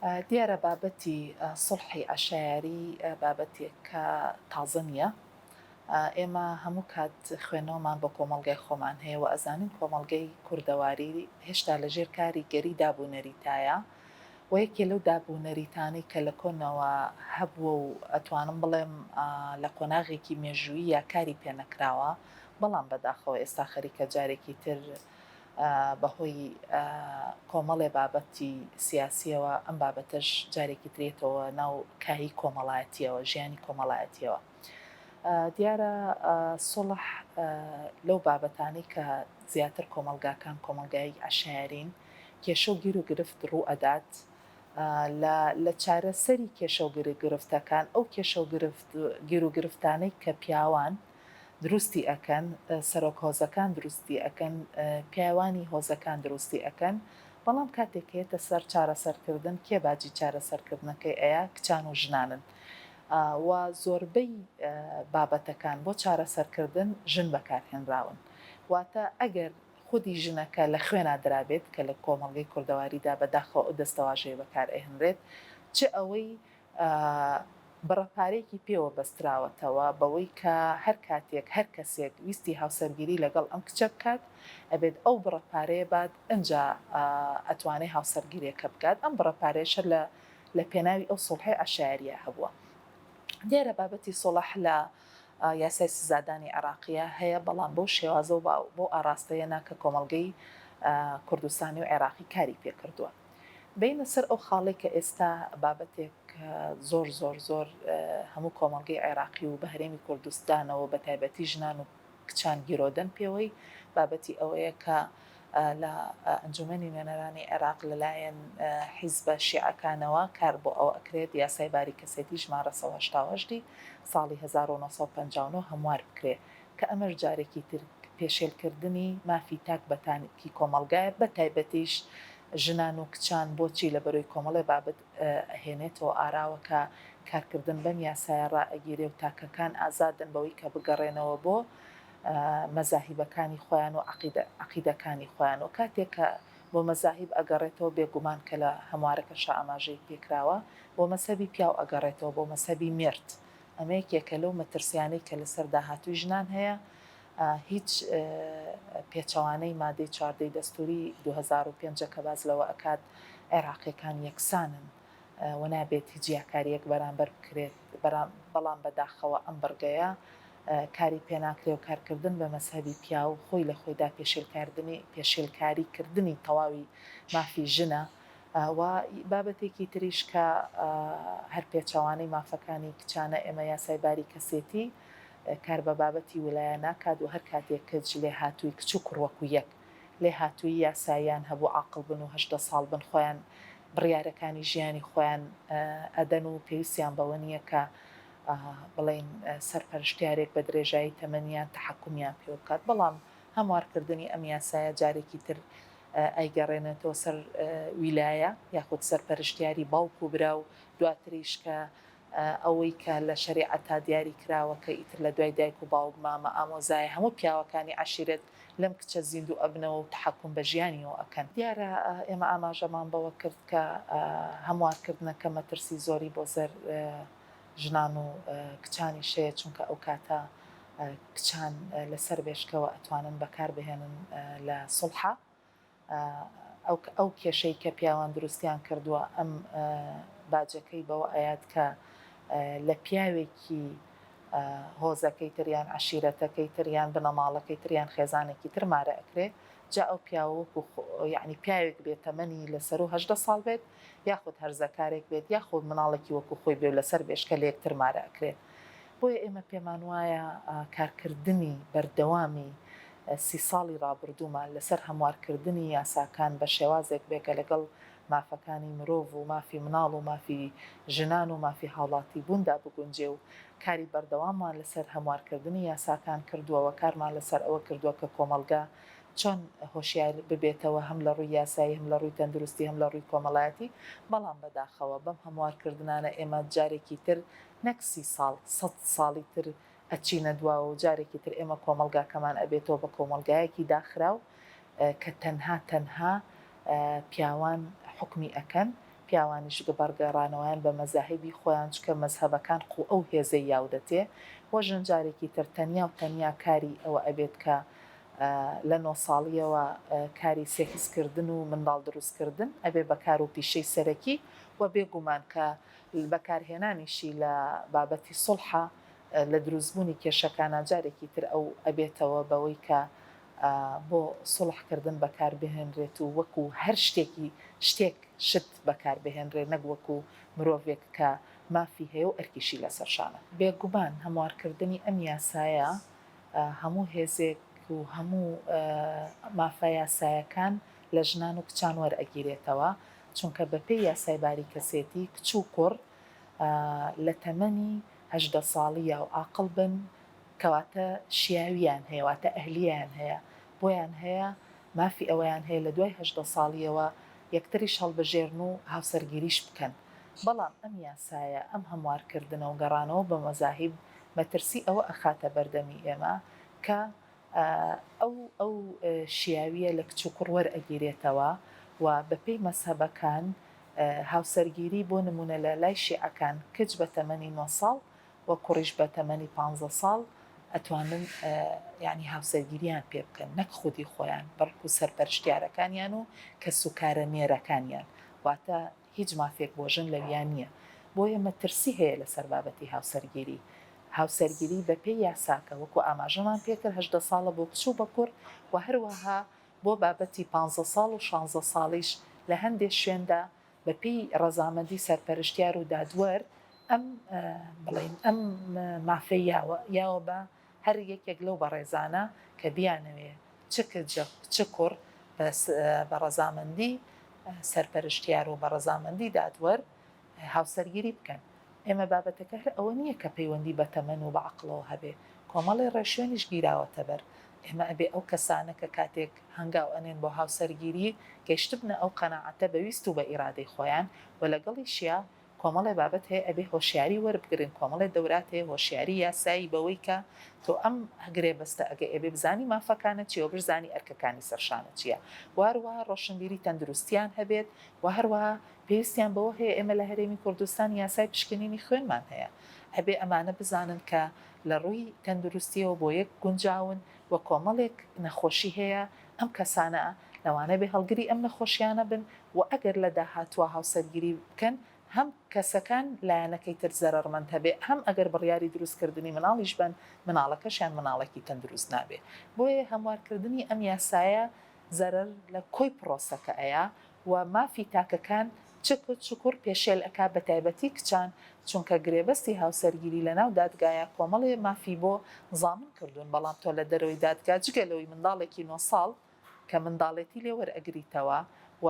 دیارە بابەتی سڵحی عەشایری بابەتێکە تازە نییە. ئێمە هەموو کات خوێنەوەمان بە کۆمەڵگەی خۆمان هەیە و ئەزانین کۆمەڵگەی کوردەواری هێشتا لەژێر کاریگەری دابوونەریتایە و یەکێ لەو دابوونەریتانەی کە لە کۆنەوە هەبووە و ئەتوانم بڵێم لە قۆناغێکی مێژوویی یا کاری پێنەکراوە، بەڵام بەداخەوە ئێستا خەریکە جارێکی تر بەهۆی کۆمەڵێ بابەتی سیاسیەوە ئەم بابەتەش جارێکی درێتەوە ناو کایی کۆمەڵایەتیەوە، ژیانی کۆمەڵایەتیەوە. دیارە سڵح لەو بابەتانەی کە زیاتر کۆمەلگاکان کۆمەلگای عەشایرین کێشە و گیر و گرفت ڕوو ئەدات لە چارەسەری کێشە و گرفتەکان ئەو کێشە و گیر و گرفتانەی کە پیاوان دروستی ئەەکەن، سەرۆک هۆزەکان دروستی ئەەکەن، پیاوانی هۆزەکان دروستی ئەەکەن، بەڵام کاتێکێتە سەر چارەسەرکردن کێ باجی چارەسەرکردنەکەی ئەیە کچان و ژنانن. و زۆربەی بابەتەکان بۆ چارەسەرکردن ژن بەکارهێنراون. واتە ئەگەر خودی ژنەکە لە خوێنە درابێت کە لە کۆمەڵگەی کوردەواریدا بەداخەوە ئەو دەستەواژەیە بەکار ئەهێنرێت، چ ئەوەی بڕەپارێکی پێوە بەستراوەتەوە بەوەی کە هەر کاتێک هەر کەسێک ویستی هاوسەرگیری لەگەڵ ئەم کچە بکات ئەبێت ئەو بڕەپارەیە بات ئەجا ئەتوانێت هاوسەرگیریەکە بکات. ئەم بڕەپارێشە لە پێناوی ئەو سڵحی عەشایریە هەبووە. دیارە بابەتی سڵح لە یاسای سزادانی عێراقیە هەیە، بەڵام بۆ شێوازە و بۆ ئاراستەیە ناکە کۆمەڵگەی کوردستانی و عێراقی کاری پێکردووە. بینە سەر ئەو خاڵی کە ئێستا بابەتێک زۆر زۆر زۆر هەموو کۆمەڵگەی عێراقی و بە هەرێمی کوردستانەوە بە تایبەتی ژنان و کچان گیرۆدەن پێوەی بابەتی ئەوەیە کە لە ئەنجومەنی نوێنەرانی عێراق لەلایەن حیزبە شیعەکانەوە کار بۆ ئەوە ئەکرێت یاسای باری کەسێتی ژمارە 1970 ساڵی 1959 هەموار بکرێ کە ئەمەش جارێکی تر پێشێلکردنی مافی تاک بەتانکی کۆمەلگایە بە تایبەتیش ژنان و کچان بۆچی لە بەرۆی کۆمەڵی بابەت هێنێتەوە ئاراوەکە کارکردن بەم یاسایە ڕائەگیرێ و تاکەکان ئازادن بەوەی کە بگەڕێنەوە بۆ مەزاهیبەکانی خۆیان و عەقیدەکانی خۆیان و کاتێکە بۆ مەزاهیب ئەگەڕێتەوە بێگومان کە لە هەموارەکەشە ئاماژەی پێکراوە بۆ مەسەبی پیاو ئەگەڕێتەوە بۆ مەسەبی مرد. ئەمە یەکێکە لەو مەترسیانەی کە لەسەر داهاتووی ژنان هەیە. هیچ پێچەوانەی مادەی 14 دەستوری 2005 کە باز لەوە ئەکات عێراقیەکان یەکسانن و نابێت هیچ یاکاریەک بەرامبەر بکرێت، بەڵام بەداخەوە ئەم بڕگەیە کاری پێناکرێ و کارکردن بە مەسەبی پیا و خۆی لە خۆیدا پێشێلکاریکردنی تەواوی مافی ژنە و بابەتێکی تریش کە هەر پێچەوانەی مافەکانی کچانە ئێمە یاسای باری کەسێتی کار بە بابەتی ویلایە ناکات و هەر کاتێک کەچ لێ هاتووی کچ و کوڕوەکو یەک لێ هاتووی یاساییان هەبوو عاقڵ بن و 18 ساڵ بن خۆیان بڕیارەکانی ژیانی خۆیان ئەدەن و پێویستیان بەوە نییە کە بڵین سەرپەرشتیارێک بە درێژایی تەمەنیان تحکمیان پێ بکات. بەڵام هەموارکردنی ئەم یاسایە جارێکی تر ئەیگەڕێنێتەوە سەر ویلایە یاخود سەرپەرشتیاری باوکو برا و دواتریش کە ئەوەی کە لە شەریعەتا دیاری کراوە کە ئیتر لە دوای دایک و باوک مامە ئامۆزایە هەموو پیاوەکانی عەشیرەت لەم کچە زیندوو ئەبنەوە و تحکم بە ژیانیەوە ئەکەن. دیارە ئێمە ئاماژەمان بەوە کرد کە هەموارکردنەکە مەترسی زۆری بۆ زەر ژنان و کچانی شەیە، چونکە ئەو کاتە کچان لەسەر بێشکەوە ئەتوانن بەکار بهێنن لە سڵحە. ئەو کێشەی کە پیاوان دروستیان کردووە ئەم باجەکەی بەوە ئايات کە لە پیاوێکی هۆزەکەی تریان عەشیرەتەکەی تریان بنەماڵەکەی تریان خێزانێکی تر مارە ئەکرێ، جا ئەو پیاوەکو یعنی پیاوێک بێت تەمەنی لەسەر و 18 ساڵ بێت یاخود هەرزەکارێک بێت یاخود مناڵێکی وەکو خۆی بێ لەسەر بێشکە لە یەکتر مارە ئەکرێت. بۆیە ئێمە پێمان وایە کارکردنی بەردەوامی 30 ساڵی ڕابردوومان لەسەر هەموارکردنی یاساکان بە شێوازێک بێکە لەگەڵ مافەکانی مرۆڤ و مافی مناڵ و مافی ژنان و مافی هاوڵاتی بووندا بگونجێ و کاری بەردەواممان لەسەر هەموارکردنی یاساکان کردووەوە کارمان لەسەر ئەوە کردووە کە کۆمەلگا چۆن هۆشیار ببێتەوە هەم لە ڕووی یاسایی هەم لە ڕووی تەندروستی هەم لە ڕووی کۆمەڵایەتی. بەڵام بەداخەوە بەم هەموارکردنانە ئێمە جارێکی تر نەک 30 ساڵ 100 ساڵی تر ئەچینە دواوە و جارێکی تر ئێمە کۆمەلگاکەمان ئەبێتەوە بە کۆمەلگایەکی داخراو کە تەنها پیاوان حکمی ئەەکەن، پیاوانیش بەڕگەڕانەوەیان بە مەزاهیبی خۆیان چکە مەزهەبەکان قو ئەو هێزەی یاودەتێ وە ژنجارێکی تر تەنیا و تەنیا کاری ئەوە ئەبێت کە لە 9 ساڵیەوە کاری سێکسکردن و منداڵ دروستکردن ئەبێ بەکار و پیشەی سەرەکی و بێگومان کە بەکارهێنانیشی لە بابەتی سڵحە لە دروستبوونی کێشەکانە جارێکی تر ئەو ئەبێتەوە بەوەی کە بۆ سڵحکردن بەکاربهێنرێت و وەکو هەر شتێک شت بەکاربهێنرێت نەک وەکو مرۆڤێک کە مافی هەیە و ئەرکیشی لەسەرشانە. بێگومان هەموارکردنی ئەم یاسایە هەموو هێزێک و هەموو مافە یاسایەکان لە ژنان و کچان وەرئەگیرێتەوە چونکە بەپێی یاسای باریکەسێتی کچ و کوڕ لە تەمەنی 18 ساڵیە و عاقڵ بن کەواتە شیاویان هەیە واتە ئەهلیان هەیە بۆیان هەیە مافی ئەوەیان هەیە لە دوای 18 ساڵیەوە یەکتریش هەڵبژێرن و هاوسەرگیریش بکەن. بەڵام ئەم یاسایە ئەم هەموارکردنە و گەڕانەوە بە مەزاهیب مەترسی ئەوە ئەخاتە بەردەمی ئێمە کە ئەو شیاویە لە کچ و کوڕ وەرئەگیرێتەوە و بەپێی مەزهەبەکان هاوسەرگیری بۆ نمونە لە لای شیعەکان کچ بە تەمەنی 9 ساڵ و کوڕیش بە تەمەنی 15 ساڵ ئەتوانن یعنی هاوسەرگیریان پێ بکەن نەک خودی خۆیان بەڵکو سەرپەرشتیارەکانیان و کە سوکارە نێرەکانیان واتە هیچ مافێک بۆ ژن لەویان نییە بۆیە مەترسی هەیە لەسەر بابەتی هاوسەرگیری بەپێی یاساکە وەکو ئاماژەمان پێکرد 18 ساڵە بۆ کچ و بە کوڕ و هەروەها بۆ بابەتی 15 ساڵ و 16 ساڵیش لە هەندێک شوێندا بەپێی ڕەزامەندی سەرپەرشتیار و دادوەر ئەم مافەی یاوە بە هەر یەکێک لەو بەڕێزانە کە بیانەوێ چ کوڕ بە ڕەزامەندی سەرپەرشتیار و بە ڕەزامەندی دادوەر هاوسەرگیری بکەن. ئێمە بابەتەکە هەر ئەوە نییە کە پەیوەندی بە تەمەن و بە عەقڵەوە هەبێ کۆمەڵی ڕێشوێنیش گیراوەتە بەر ئێمە ئەبێ ئەو کەسانە کە کاتێک هەنگاو ئەنێن بۆ هاوسەرگیری گەیشتبنە ئەو قەناعەتە بەویست و بە ئیرادەی خۆیان و لەگەڵیشیە کۆمەڵی بابەت هەیە ئەبێ هۆشیاری وەربگرن کۆمەڵی دەورات هەیە هۆشیاری یاسایی بەوەی کە تۆ ئەم هەگرێ بەستە ئەگە ئەبێ بزانی مافەکانە چیە و بزانی ئەرکەکانی سەرشانە چییە واروها ڕۆشنبیری تەندروستیان هەبێت و هەروەها پێویستیان بەوە هەیە ئێمە لە هەرێمی کوردستان یاسای پشکنینی خوێنمان هەیە ئەبێ ئەمانە بزانن کە لە ڕووی تەندروستیەوە بۆ یەک گونجاون و کۆمەڵێک نەخۆشی هەیە ئەم کەسانە لەوانە بێ هەڵگری ئەم نەخۆشیانە بن و ئەگەر لە داهاتوە هاوسەرگیری بکەن هەم کەسەکان لایەنەکەی تر زەرەرمەند هەبێ هەم ئەگەر بڕیاری دروستکردنی مناڵیش بن مناڵەکەشیان مناڵێکی تەندروست نابێ بۆیە هەموارکردنی ئەم یاسایە زەرەر لە کۆی پرۆسەکە ئەیە و مافی تاکەکان چکوڕ پێشێل ئەکا بە تایبەتی کچان چونکە گرێبەستی هاوسەرگیری لە ناو دادگایە کۆمەڵێ مافی بۆ زامن کردوون بەڵام تۆ لە دەرەوەی دادگا جگەلەوەی منداڵێکی 9 ساڵ کە منداڵێتی لێ وەرئەگریتەوە و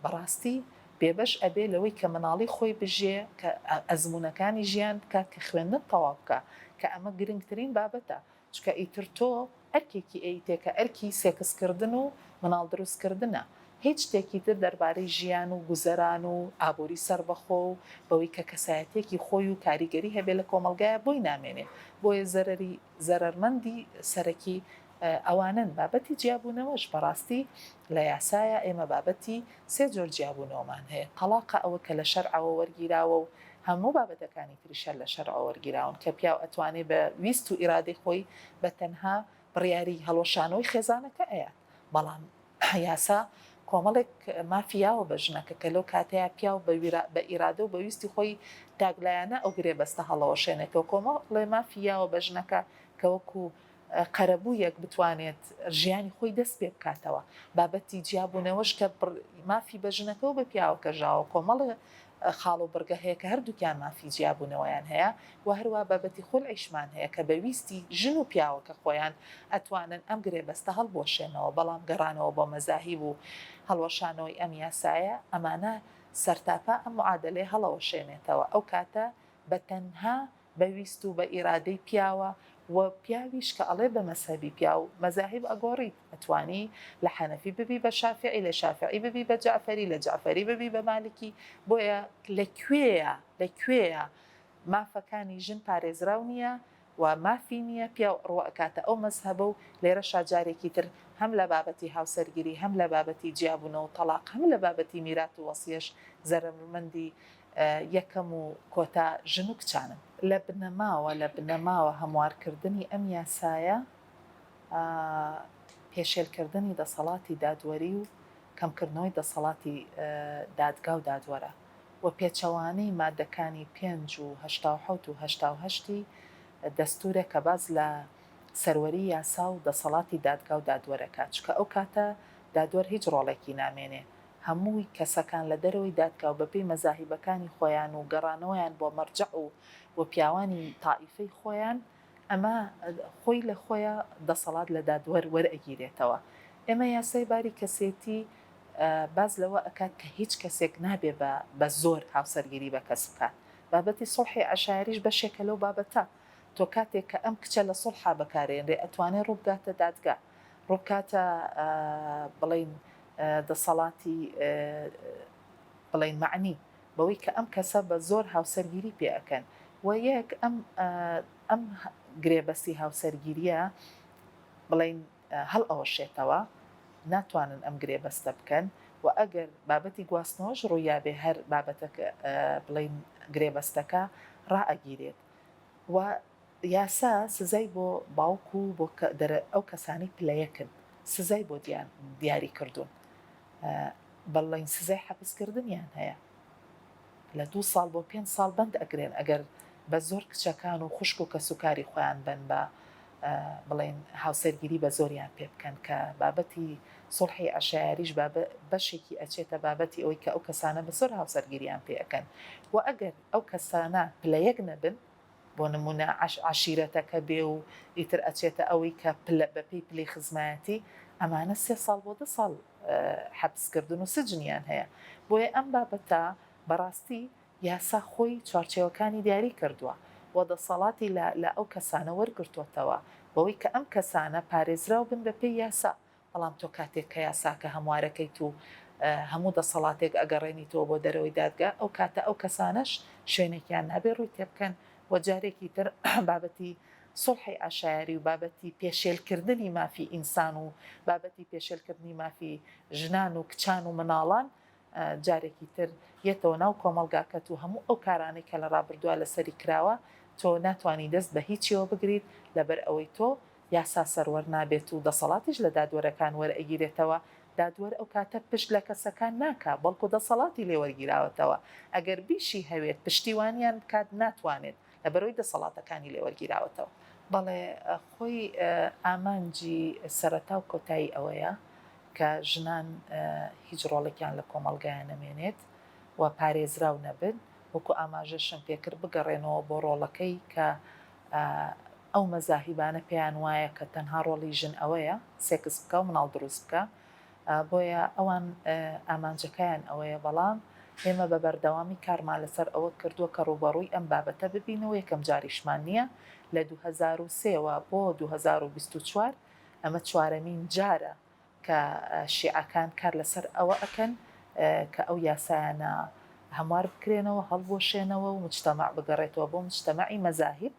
بەڕاستی بێبەش ئەبێ لەوەی کە مناڵی خۆی بژێ کە ئەزمونونەکانی ژیان بکات کە خوێندن تەواو بکە کە ئەمە گرنگترین بابەتە چکە ئیتر تۆ ئەرکێکی ئەیتێکە ئەرکی سێکسکردن و مناڵ دروستکردنە هیچ شتێکی تر دەربارەی ژیان و گوزەران و ئابووری سربەخۆ و بەوەی کە کەسایەتێکی خۆی و کاریگەری هەبێ لە کۆمەلگایە بۆی نامێنێ بۆیە زەرەرمەندی سەرەکی ئەوانن بابەتی جیابوونەوەش بەڕاستی لە یاسایە ئێمە بابەتی سێ جۆر جیابوونەوەمان هەیە تەلاقە ئەوە کە لە شەرعەوە وەرگیراوە و هەموو بابەتەکانی تریشە لە شەرعەوە وەرگیراون کە پیاو ئەتوانێت بە ویست و ئیرادەی خۆی بە تەنها بڕیاری هەڵۆشانەوەی خێزانەکە ئەیە بەڵام یاسا کۆمەڵێک مافیاوە بە ژنەکە کە لەو کاتەیە پیاو بە ئیرادە و بەویستی خۆی تاگلایەنە ئەو گرێ بەستە هەڵەوەشێنێتەوە کۆمەڵێ مافیاوە بە ژنەکە کە وەکو قەرەبوویەک بتوانێت ژیانی خۆی دەست پێ بکاتەوە بابەتی جیابوونەوەش کە مافی بە ژنەکە و بە پیاوەکە ژاوە کۆمەڵە خاڵ و بڕگە هەیە کە هەردووکیان مافی جیابوونەوەیان هەیە و هەروە بابەتی خولعیشمان هەیە کە بەویستی ژن و پیاوەکە خۆیان ئەتوانن ئەم گرێبەستە هەڵبۆشێنەوە بەڵام گەڕانەوە بۆ مەزاهیب و هەڵوەشانەوەی ئەم یاسایە ئەمانە سەرتاپا ئەم معادلەی هەڵەوەشێنێتەوە ئەو کاتە بە تەنها بەویست و بە ئیرادەی پیاوە و پیاویش کە ئەڵێ بە مەسەبی پیا و مەزاهیب ئەگۆڕیت ئەتوانی لە حەنەفی ببی بە شافعی لە شافعی ببی بە جعفەری لە جعفەری ببی بە مالکی بۆیە لەکوێیە مافەکانی ژن پارێزراو نییە و مافی نییە پیا ڕوەکاتە ئەو مەزهبە و لێرە شاجارێکی تر هەم لە بابەتی هاوسەرگیری هەم لە بابەتی جیابوونەوە تەلاق هەم لە بابەتی میرات و وەسیەش زەرمەندی یەکەم و کۆتا ژن و کچانن لە بنەماوە هەموارکردنی ئەم یاسایە پێشێلکردنی دەسەڵاتی دادوەری و کەمکردنەوەی دەسەڵاتی دادگا و دادوەرە و پێچەوانەی مادەکانی 5 و 1970 و 1970 دەستورە کە باز لە سەروەری یاسا و دەسەڵاتی دادگا و دادوەرەکە چکە ئەو کاتە دادوەر هیچ ڕۆڵێکی نامێنێ هەمووی کەسەکان لە دەرەوەی دادگا و بەپێی مەزاهیبەکانی خۆیان و گەڕانەوەیان بۆ مەرجع و پیاوانی تائیفەی خۆیان ئەمە خۆی لە خۆیە دەسەڵات لە دادوەر وەرئەگیرێتەوە ئێمە یاسای باری کەسێتی باز لەوە ئەکات کە هیچ کەسێک نابێ بە زۆر هاوسەرگیری بە کەس بکات بابەتی سڵحی عەشایریش بەشێکە لەو بابەتە تۆ کاتێک کە ئەم کچە لە سڵحا بەکارێنرێ ئەتوانێت ڕووبگاتە دادگا ڕووبکاتە بڵین دەسەڵاتی بڵین معنی بەوەی کە ئەم کەسە بە زۆر هاوسەرگیری پێ ئەەکەن و یەک ئەم گرێبەستی هاوسەرگیریە بڵین هەڵ ئەوەشێتەوە ناتوانن ئەم گرێبەستە بکەن و ئەگەر بابەتی گواستنەوەش ڕوویابێ هەر بابەتەکە بڵین گرێبەستەکە ڕائەگیرێت و یاسا سزای بۆ باوکو بۆ ئەو کەسانی پلەیەکن سزای بۆ دیاری کردوون بەڵین سزای حەبسکردنیان هەیە لە 2 ساڵ بۆ 5 ساڵ بند ئەگرێن ئەگەر بە زۆر کچەکان و خوشک و کەسوکاری خۆیان بن بە بڵین هاوسەرگیری بە زۆریان پێ بکەن کە بابەتی سڵحی عەشایریش بەشێکی ئەچێتە بابەتی ئەوەی کە ئەو کەسانە بە زۆر هاوسەرگیریان پێ ئەەکەن و ئەگەر ئەو کەسانە پلەیەک نەبن بۆ نمونە عەشیرەتەکە بێ و ئیتر ئەچێتە ئەوەی کە بەپێی پلەی خزمایەتی ئەمانە 3 ساڵ بۆ 2 ساڵ حەبسکردن و سجنیان هەیە بۆیە ئەم بابەتە بەڕاستی یاسا خۆی چوارچێوەکانی دیاری کردووە و دەسەڵاتی لە ئەو کەسانە وەرگرتووەتەوە بەوەی کە ئەم کەسانە پارێزراو بن بەپێی یاسا بەڵام تۆ کاتێک کە یاساکە هەموارەکەیت و هەموو دەسەڵاتێک ئەگەڕێنیتەوە بۆ دەرەوەی دادگا ئەو کاتە ئەو کەسانش شوێنێکیان نابێ ڕووی تێ بکەن و جارێکی تر بابەتی سڵحی عەشایری و بابەتی پێشێلکردنی مافی ئینسان و بابەتی پێشێلکردنی مافی ژنان و کچان و مناڵان جارێکی تر یەتەوە ناو کۆمەلگاکەت و هەموو ئەو کارانەی کە لە ڕابردووە لەسەری کراوە تۆ ناتوانانی دەست بە هیچیەوە بگریت لەبەر ئەوەی تۆ یاسا سەروەر نابێت و دەسەڵاتیش لە دادوەرەکان وەرئەگیرێتەوە دادوەر ئەو کاتە پشت لە کەسەکان ناکا بەڵکو دەسەڵاتی لێوەرگیراوەتەوە ئەگەر بیشی هەوێت پشتیوانیان بکات ناتوانێت لەبەرەوەی دەسەڵاتەکانی لێوەرگیراوەتەوە بەڵێ خۆی ئامانجی سەرەتا و کۆتایی ئەوەیە کە ژنان هیچ ڕۆڵێکیان لە کۆمەلگایان نەمێنێت و پارێزراو نەبن وەکو ئاماژەشم پێکرد بگەڕێنەوە بۆ ڕۆڵەکەی کە ئەو مەزاهیبانە پێیان وایە کە تەنها ڕۆڵی ژن ئەوەیە سێکس بکە و مناڵ دروست بکە بۆیە ئەوان ئامانجەکەیان ئەوەیە بەڵام ئێمە بە بەردەوامی کارمان لەسەر ئەوە کردووە کە ڕوبەڕووی ئەم بابەتە ببینەوە یەکەم جاریشمان نییە لە 2003ەوە بۆ 2024 ئەمە چوارەمین جارە کە شیعەکان کار لەسەر ئەوە ئەکەن کە ئەو یاسایانە هەموار بکرێنەوە هەڵبۆشێنەوە و مجتەمع بگەڕێتەوە بۆ مجتەمعی مەزاهب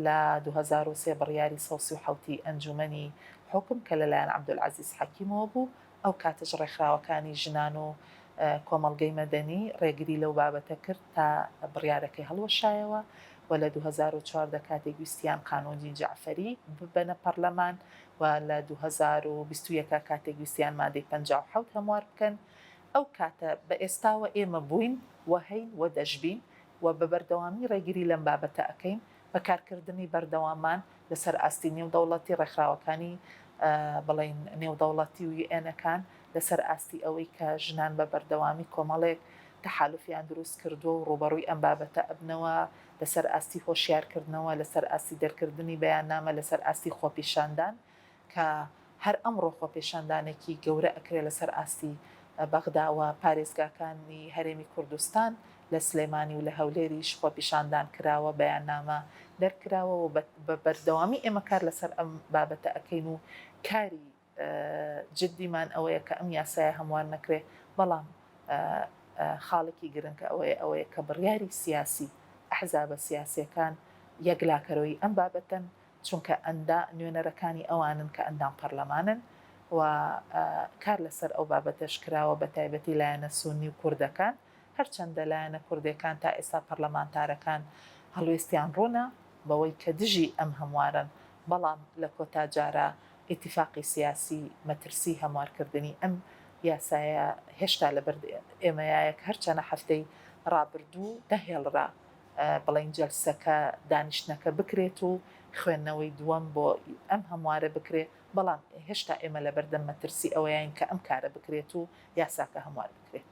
لە 2023 بڕیاری 137 ئەنجومەنی حکم کە لەلایەن عەبدولعەزیز حەکیمەوە بوو ئەو کاتەش ڕێکخراوەکانی ژنان و کۆمەڵگەی مەدەنی ڕێگری لەو بابەتە کرد تا بڕیارەکەی هەڵوەشایەوە و لە 2014 کاتێک ویستیان قانونی جعفەری ببەنە پەرلەمان و لە 2021 کاتێک ویستیان مادەی 57 هەموار بکەن ئەو کاتە بە ئێستاوە ئێمە بووین وهەین و دەژبین و بە بەردەوامی ڕێگری لەم بابەتە ئەەکەین بەکارکردنی بەردەوامان لەسەر ئاستی نێودەوڵەتی ڕێکخراوەکانی بڵین نێودەوڵەتی و ئێنەکان لەسەر ئاستی ئەوەی کە ژنان بە بەردەوامی کۆمەڵێک تەحالوفیان دروست کردووە و ڕوبەڕووی ئەم بابەتە ئەبنەوە لەسەر ئاستی هۆشیارکردنەوە لەسەر ئاستی دەرکردنی بەیاننامە لەسەر ئاستی خۆپیشاندان کە هەر ئەمڕۆ خۆپیشاندانێکی گەورە ئەکرێت لەسەر ئاستی بەغداوە پارێزگاکانی هەرێمی کوردستان لە سلێمانی و لە هەولێریش خۆپیشاندان کراوە بەیاننامە دەرکراوە و بە بەردەوامی ئێمە کار لەسەر ئەم بابەتە ئەەکەین و کاری جددیمان ئەوەیە کە ئەم یاسایە هەموار نەکرێ بەڵام خاڵێکی گرنگکە ئەوەیە کە بڕیاری سیاسی ئەحزابە سیاسیەکان یەکلاکەرەوەی ئەم بابەتەن چونکە نوێنەرەکانی ئەوانن کە ئەندام پەرلەمانن و کار لەسەر ئەو بابەتەش کراوە بە تایبەتی لایەنە سونی و کوردەکان هەرچەندە لایەنە کوردەکان تا ئێستا پەرلەمانتارەکان هەڵوێستیان ڕوونە بەوەی کە دژی ئەم هەموارن بەڵام لە کۆتا جارە ئیتیفاقی سیاسی مەترسی هەموارکردنی ئەم یاسایە هێشتا لەبەر ئێمەیەک هەرچەنە هەفتەی ڕابردوو دەهێڵرا بڵین جەلسەکە دانیشتنەکە بکرێت و خوێندنەوەی دووەم بۆ ئەم هەموارە بکرێت بەڵام هێشتا ئێمە لە بەردەم مەترسی ئەوەیان کە ئەم کارە بکرێت و یاساکە هەموار بکرێت.